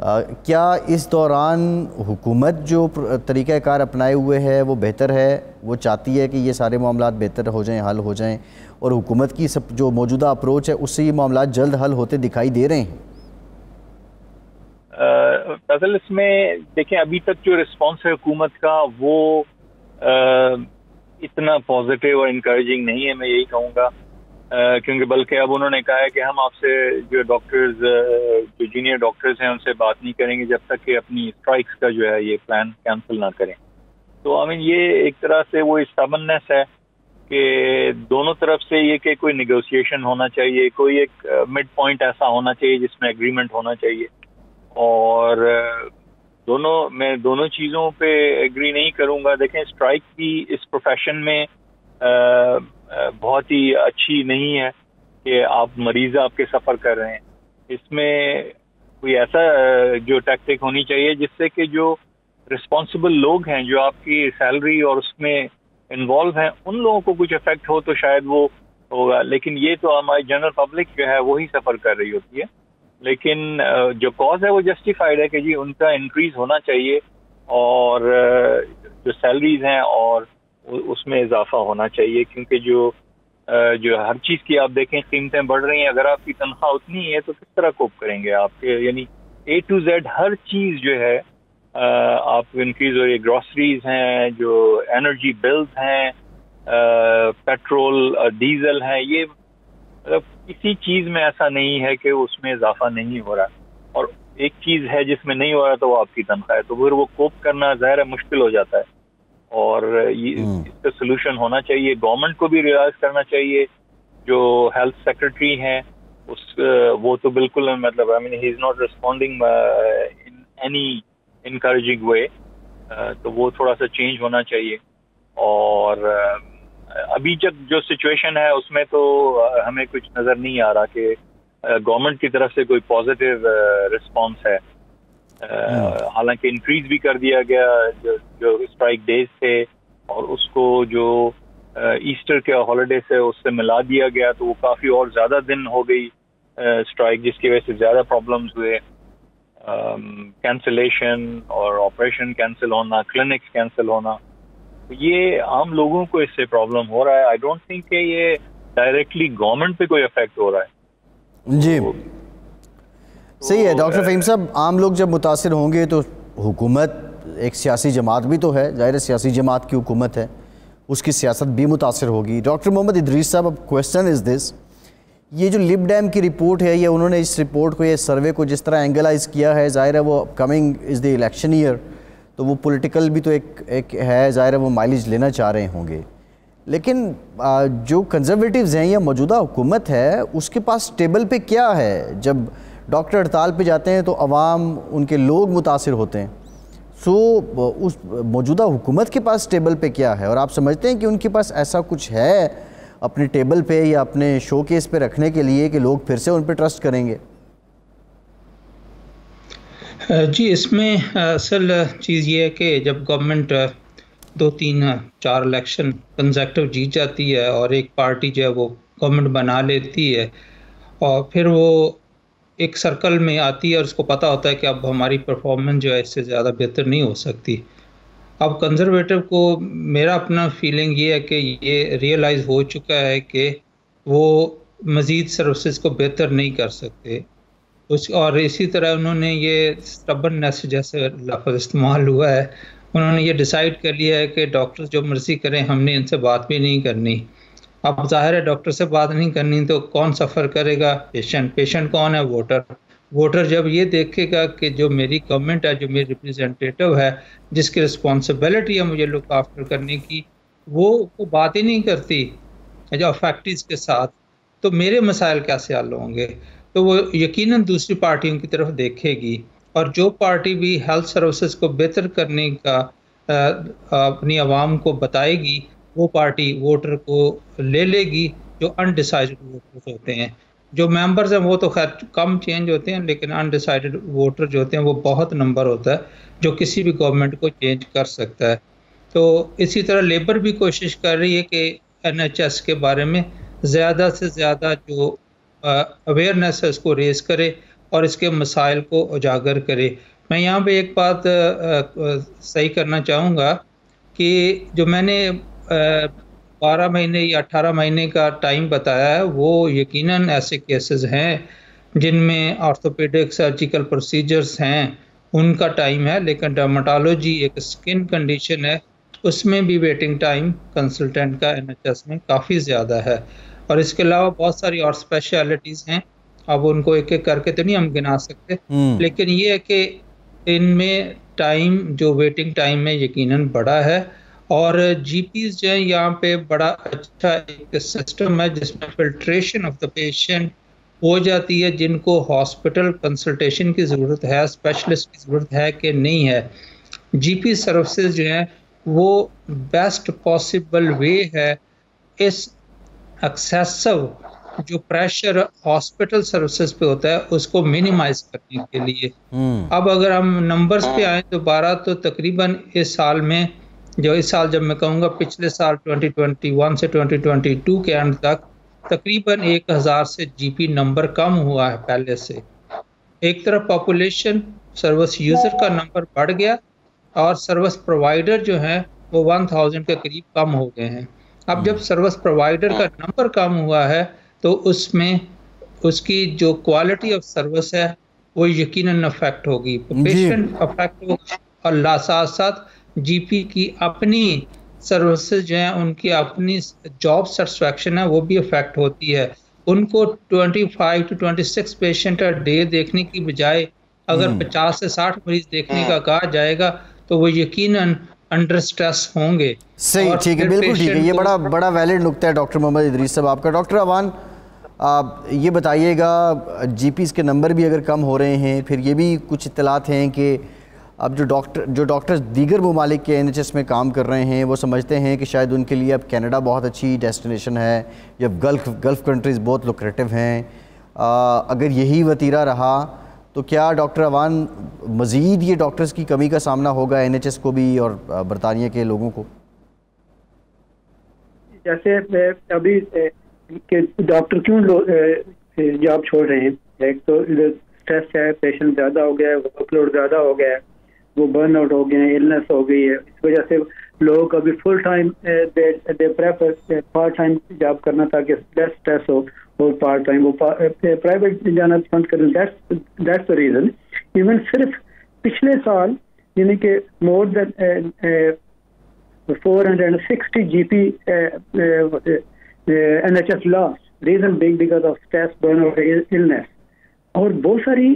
क्या इस दौरान हुकूमत जो तरीक़ाकार अपनाए हुए है वो बेहतर है? वो चाहती है कि ये सारे मामलात बेहतर हो जाएं, हल हो जाएं, और हुकूमत की सब जो मौजूदा अप्रोच है उससे ये मामलात जल्द हल होते दिखाई दे रहे हैं? असल इसमें देखें, अभी तक जो रिस्पॉन्स है हुकूमत का वो इतना पॉजिटिव और इनकरेजिंग नहीं है, मैं यही कहूँगा। क्योंकि बल्कि अब उन्होंने कहा है कि हम आपसे जो डॉक्टर्स जो जूनियर डॉक्टर्स हैं उनसे बात नहीं करेंगे जब तक कि अपनी स्ट्राइक्स का जो है ये प्लान कैंसिल ना करें। तो आई मीन ये एक तरह से वो स्टबर्ननेस है कि दोनों तरफ से ये कि कोई नेगोशिएशन होना चाहिए, कोई एक मिड पॉइंट ऐसा होना चाहिए जिसमें एग्रीमेंट होना चाहिए। और मैं दोनों चीज़ों पे एग्री नहीं करूँगा। देखें, स्ट्राइक भी इस प्रोफेशन में बहुत ही अच्छी नहीं है कि आप मरीज आपके सफ़र कर रहे हैं। इसमें कोई ऐसा जो टैक्टिक होनी चाहिए जिससे कि जो रिस्पॉन्सिबल लोग हैं जो आपकी सैलरी और उसमें इन्वॉल्व हैं उन लोगों को कुछ इफेक्ट हो तो शायद वो होगा। लेकिन ये तो हमारी जनरल पब्लिक जो है वही सफ़र कर रही होती है। लेकिन जो कॉज है वो जस्टिफाइड है कि जी उनका इंक्रीज होना चाहिए और जो सैलरीज हैं और उसमें इजाफा होना चाहिए। क्योंकि जो हर चीज़ की आप देखें कीमतें बढ़ रही हैं। अगर आपकी तनख्वाह उतनी है तो किस तरह कोप करेंगे आपके, यानी A to Z हर चीज़ जो है आप इंक्रीज हो रही है। ग्रॉसरीज हैं, जो एनर्जी बिल्स हैं, पेट्रोल डीजल हैं, ये मतलब किसी चीज़ में ऐसा नहीं है कि उसमें इजाफा नहीं हो रहा। और एक चीज़ है जिसमें नहीं हो रहा तो वो आपकी तनख्वाह है। तो फिर वो कोप करना ज़ाहिर मुश्किल हो जाता है। और ये इसका सोल्यूशन होना चाहिए। गवर्नमेंट को भी रियलाइज करना चाहिए। जो हेल्थ सेक्रेटरी हैं वो तो बिल्कुल मतलब I mean he is not responding in any encouraging way. तो वो थोड़ा सा चेंज होना चाहिए। और अभी जो सिचुएशन है उसमें तो हमें कुछ नज़र नहीं आ रहा कि गवर्नमेंट की तरफ से कोई पॉजिटिव रिस्पॉन्स है। हालांकि इंक्रीज भी कर दिया गया जो स्ट्राइक डेज थे और उसको जो ईस्टर के हॉलिडे से उससे मिला दिया गया तो वो काफ़ी और ज़्यादा दिन हो गई स्ट्राइक, जिसकी वजह से ज़्यादा प्रॉब्लम्स हुए। कैंसिलेशन और ऑपरेशन कैंसिल होना, क्लिनिक्स कैंसिल होना, तो ये आम लोगों को इससे प्रॉब्लम हो रहा है। आई डोंट थिंक कि ये डायरेक्टली गवर्नमेंट पे कोई इफेक्ट हो रहा है। जी सही है डॉक्टर फ़हीम साहब। आम लोग जब मुतासिर होंगे तो हुकूमत एक सियासी जमात भी तो है, ज़ाहिर सियासी जमात की हुकूमत है, उसकी सियासत भी मुतासिर होगी। डॉक्टर मोहम्मद इदरीस साहब, अब क्वेश्चन इज़ दिस, ये जो लिब डैम की रिपोर्ट है, ये उन्होंने इस रिपोर्ट को, ये सर्वे को जिस तरह एंगलाइज किया है, ज़ाहिर है वो coming is the election year, तो वो पॉलिटिकल भी तो एक है, ज़ाहिर है वो माइलेज लेना चाह रहे होंगे। लेकिन जो कंजर्वेटिव्स हैं या मौजूदा हुकूमत है उसके पास टेबल पे क्या है? जब डॉक्टर हड़ताल पे जाते हैं तो अवाम, उनके लोग मुतासिर होते हैं। सो उस मौजूदा हुकूमत के पास टेबल पे क्या है, और आप समझते हैं कि उनके पास ऐसा कुछ है अपने टेबल पे या अपने शोकेस पे रखने के लिए कि लोग फिर से उन पे ट्रस्ट करेंगे? जी, इसमें असल चीज़ ये है कि जब गवर्नमेंट 2-3-4 इलेक्शन कंसेक्टिव जीत जाती है और एक पार्टी जो है वो गवर्नमेंट बना लेती है और फिर वो एक सर्कल में आती है और उसको पता होता है कि अब हमारी परफॉर्मेंस जो है इससे ज़्यादा बेहतर नहीं हो सकती। अब कंजर्वेटिव को मेरा अपना फीलिंग ये है कि ये रियलाइज़ हो चुका है कि वो मज़ीद सर्विसेज को बेहतर नहीं कर सकते और इसी तरह उन्होंने ये स्टबर्ननेस जैसे लफ्ज़ इस्तेमाल हुआ है, उन्होंने ये डिसाइड कर लिया है कि डॉक्टर्स जो मर्ज़ी करें, हमने इनसे बात भी नहीं करनी। अब ज़ाहिर है डॉक्टर से बात नहीं करनी तो कौन सफ़र करेगा? पेशेंट कौन है? वोटर जब ये देखेगा कि जो मेरी गवर्नमेंट है, जो मेरी रिप्रेजेंटेटिव है, जिसकी रिस्पॉन्सिबिलिटी है मुझे लुक आफ्टर करने की, वो बात ही नहीं करती जो अफेक्टिव्स के साथ, तो मेरे मसाइल कैसे हल होंगे? तो वो यकीनन दूसरी पार्टियों की तरफ देखेगी और जो पार्टी भी हेल्थ सर्विसेज को बेहतर करने का अपनी आवाम को बताएगी, वो पार्टी वोटर को ले लेगी जो अनडिसाइडेड वोटर्स होते हैं। जो मेंबर्स हैं वो तो खैर कम चेंज होते हैं, लेकिन अनडिसाइडेड वोटर जो होते हैं वो बहुत नंबर होता है जो किसी भी गवर्नमेंट को चेंज कर सकता है। तो इसी तरह लेबर भी कोशिश कर रही है कि NHS के बारे में ज़्यादा से ज़्यादा जो अवेयरनेस है उसको रेज़ करे और इसके मसाइल को उजागर करे। मैं यहाँ पे एक बात सही करना चाहूँगा कि जो मैंने 12 महीने या 18 महीने का टाइम बताया है, वो यकीनन ऐसे केसेस हैं जिनमें ऑर्थोपेडिक सर्जिकल प्रोसीजर्स हैं, उनका टाइम है, लेकिन डर्मेटोलॉजी एक स्किन कंडीशन है, उसमें भी वेटिंग टाइम कंसल्टेंट का NHS में काफ़ी ज़्यादा है। और इसके अलावा बहुत सारी और स्पेशलिटीज़ हैं, अब उनको एक एक करके तो नहीं हम गिना सकते, लेकिन ये है कि इनमें टाइम जो वेटिंग टाइम है यकीनन बड़ा है। और GPs जो है यहाँ पे बड़ा अच्छा एक सिस्टम है जिसमें फिल्ट्रेशन ऑफ द पेशेंट हो जाती है, जिनको हॉस्पिटल कंसल्टेशन की ज़रूरत है, स्पेशलिस्ट की ज़रूरत है कि नहीं है। GP सर्विसेज जो हैं वो बेस्ट पॉसिबल वे है इस एक्सेसिव जो प्रेशर हॉस्पिटल सर्विसेज पे होता है उसको मिनिमाइज करने के लिए। अब अगर हम नंबर्स पे आए दोबारा, तो तकरीबन इस साल में, जो इस साल जब मैं कहूँगा पिछले साल 2021 से 2022 के एंड तक तकरीबन 1000 से GP नंबर कम हुआ है पहले से। एक तरफ पॉपुलेशन सर्विस यूज़र का नंबर बढ़ गया और सर्विस प्रोवाइडर जो है वो 1000 के करीब कम हो गए हैं। अब जब सर्विस प्रोवाइडर का नंबर कम हुआ है तो उसमें उसकी जो क्वालिटी ऑफ सर्विस है वो यकीनन अफेक्ट होगी, पेशेंट अफेक्ट होगा और साथ साथ GP की अपनी सर्विसेज जो हैं, उनकी अपनी जॉब सेटिस्फैक्शन है वो भी अफेक्ट होती है। उनको 25 to 26 पेशेंट अ डे देखने की बजाय अगर 50 से 60 मरीज देखने का कहा जाएगा तो वो यकीनन अंडर स्ट्रेस होंगे। सही, ठीक है, बिल्कुल ठीक है। ये बड़ा वैलिड नुक्ता है डॉक्टर मोहम्मद इदरीस साहब आपका। डॉक्टर अवान, आप ये बताइएगा, GPs के नंबर भी अगर कम हो रहे हैं, फिर ये भी कुछ इत्तलात हैं कि अब जो डॉक्टर्स दीगर ममालिक के NHS में काम कर रहे हैं वो समझते हैं कि शायद उनके लिए अब कनाडा बहुत अच्छी डेस्टिनेशन है या गल्फ़ कंट्रीज़ बहुत लुक्रेटिव हैं। अगर यही वतीरा रहा तो क्या डॉक्टर अवान मज़ीद ये डॉक्टर्स की कमी का सामना होगा NHS को भी और बरतानिया के लोगों को? जैसे अभी कि डॉक्टर क्यों जॉब छोड़ रहे हैं, एक तो स्ट्रेस है, पेशेंट ज़्यादा हो गया है, वर्कलोड ज़्यादा हो गया है, वो बर्न आउट हो गए हैं, इलनेस हो गई है, इस वजह से लोग अभी full time they prefer part time job करना ताकि लेस स्ट्रेस हो, और पार्ट टाइम वो प्राइवेट जाना पसंद करें। That's the reason. इवन सिर्फ पिछले साल यानी कि more than 460 GP NHS lost, reason being because of stress, burnout, illness। और बहुत सारी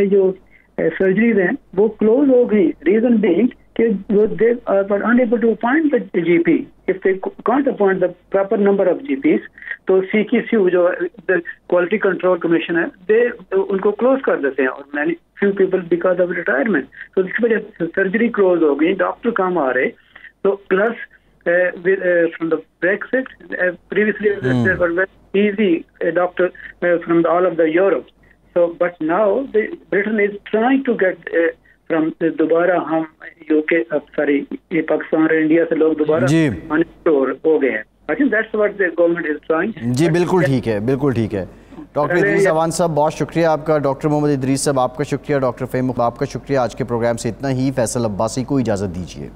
जो सर्जरीज हैं वो क्लोज हो गई, reason being they were unable to appoint the GP. If they can't appoint the proper number of GPs, तो CQC जो the Quality Control Commission है, they उनको close कर देते हैं, और many few people because of retirement. तो इसकी वजह से surgery close हो गई, डॉक्टर कम आ रहे, तो plus from the Brexit, previously there were very easy doctor from all of the Europe. So, but now Britain is trying to get from दोबारा हम UK, sorry, पाकिस्तान और इंडिया से लोग दोबारा अनस्टोर हो गए हैं. I think that's what the government is trying. जी बिल्कुल ठीक है, बिल्कुल ठीक है. डॉक्टर इदरीस अवान साहब बहुत शुक्रिया आपका. डॉक्टर मोहम्मद इदरीस साहब आपका शुक्रिया. डॉक्टर फ़हीम आपका शुक्रिया. आज के प्रोग्राम से इतना ही. फैसल अब्बासी को इजाज़त दीजिए.